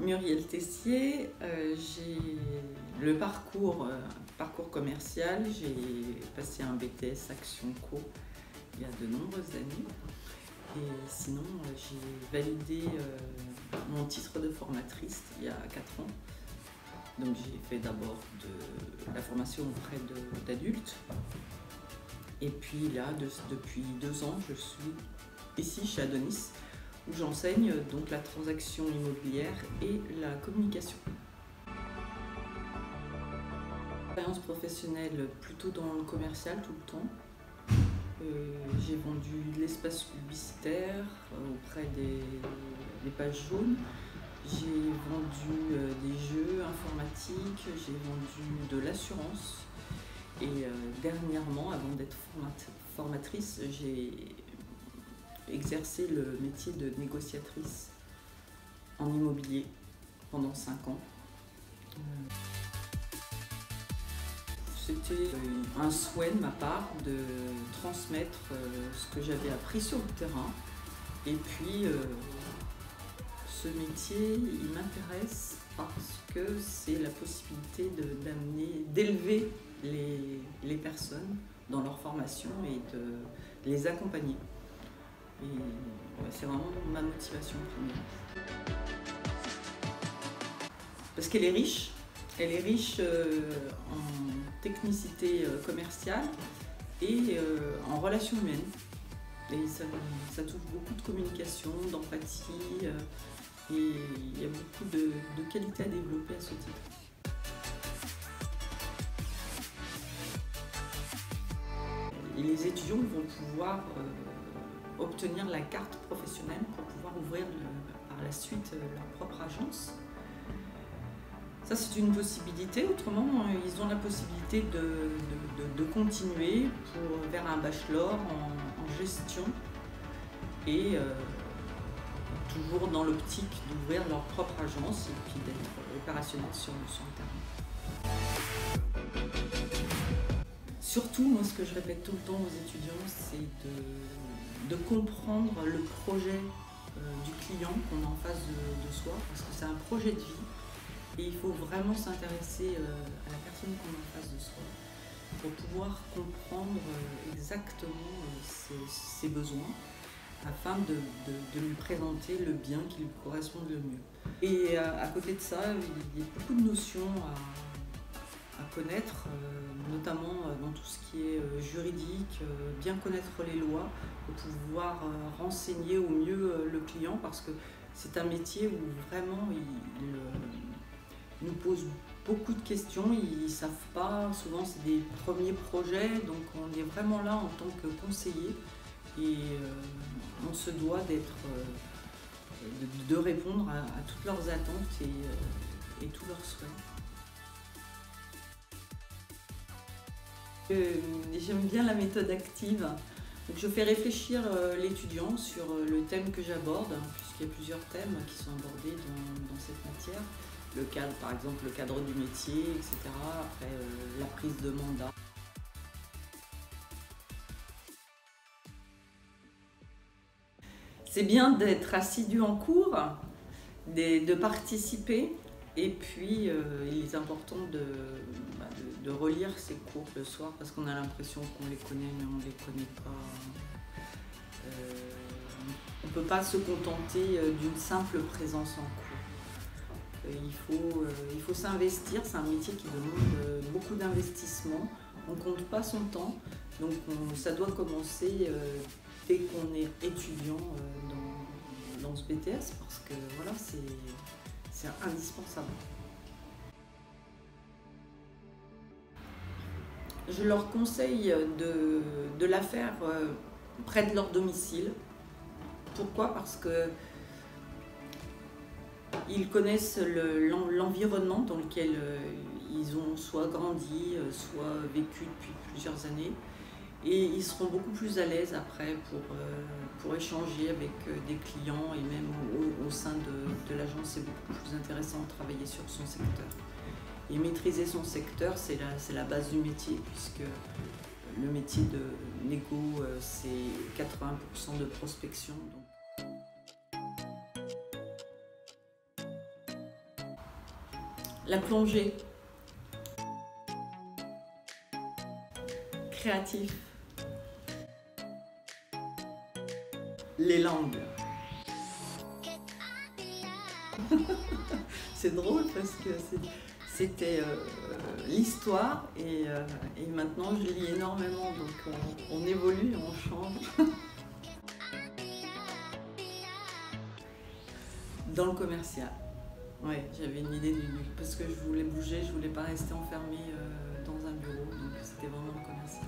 Muriel Tessier, j'ai le parcours commercial, j'ai passé un BTS Action Co il y a de nombreuses années et sinon j'ai validé mon titre de formatrice il y a 4 ans. Donc j'ai fait d'abord de la formation auprès d'adultes et puis là depuis 2 ans je suis ici chez Adonis où j'enseigne donc la transaction immobilière et la communication. Expérience professionnelle plutôt dans le commercial tout le temps. J'ai vendu de l'espace publicitaire auprès des pages jaunes. J'ai vendu des jeux informatiques, j'ai vendu de l'assurance et dernièrement, avant d'être formatrice, j'ai exercé le métier de négociatrice en immobilier pendant 5 ans. C'était un souhait de ma part de transmettre ce que j'avais appris sur le terrain. Et puis, ce métier, il m'intéresse parce que c'est la possibilité d'élever les personnes dans leur formation et de les accompagner. Et c'est vraiment ma motivation première. Parce qu'elle est riche. Elle est riche en technicité commerciale et en relations humaines. Et ça touche beaucoup de communication, d'empathie et il y a beaucoup de qualités à développer à ce titre. Et les étudiants vont pouvoir obtenir la carte professionnelle pour pouvoir ouvrir par la suite leur propre agence. Ça, c'est une possibilité. Autrement, ils ont la possibilité de continuer vers un bachelor en gestion et toujours dans l'optique d'ouvrir leur propre agence et puis d'être opérationnel sur le terrain. Surtout, moi, ce que je répète tout le temps aux étudiants, c'est de comprendre le projet du client qu'on a en face de soi, parce que c'est un projet de vie. Et il faut vraiment s'intéresser à la personne qu'on a en face de soi pour pouvoir comprendre exactement ses besoins afin de lui présenter le bien qui lui corresponde le mieux. Et à côté de ça, il y a beaucoup de notions à connaître, notamment dans tout ce qui est juridique, bien connaître les lois pour pouvoir renseigner au mieux le client parce que c'est un métier où vraiment ils nous posent beaucoup de questions, ils ne savent pas, souvent c'est des premiers projets, donc on est vraiment là en tant que conseiller et on se doit de répondre à toutes leurs attentes et tous leurs souhaits. J'aime bien la méthode active, donc je fais réfléchir l'étudiant sur le thème que j'aborde, puisqu'il y a plusieurs thèmes qui sont abordés dans cette matière. Le cadre, par exemple, le cadre du métier, etc. Après, la prise de mandat. C'est bien d'être assidu en cours, de participer, et puis il est important de relire ces cours le soir parce qu'on a l'impression qu'on les connaît, mais on ne les connaît pas. On ne peut pas se contenter d'une simple présence en cours. Il faut s'investir, c'est un métier qui demande beaucoup d'investissement, on ne compte pas son temps, donc ça doit commencer dès qu'on est étudiant dans ce BTS parce que voilà, c'est indispensable. Je leur conseille de la faire près de leur domicile. Pourquoi? Parce que ils connaissent l'environnement dans lequel ils ont soit grandi, soit vécu depuis plusieurs années. Et ils seront beaucoup plus à l'aise après pour échanger avec des clients et même au sein de l'agence, c'est beaucoup plus intéressant de travailler sur son secteur. Et maîtriser son secteur, c'est la base du métier puisque le métier de négo, c'est 80% de prospection. Donc. La plongée. Créatif. Les langues. C'est drôle parce que c'était l'histoire et maintenant je lis énormément, donc on évolue, on change. Dans le commercial. Ouais, j'avais une idée parce que je voulais bouger, je voulais pas rester enfermée dans un bureau, donc c'était vraiment le commercial.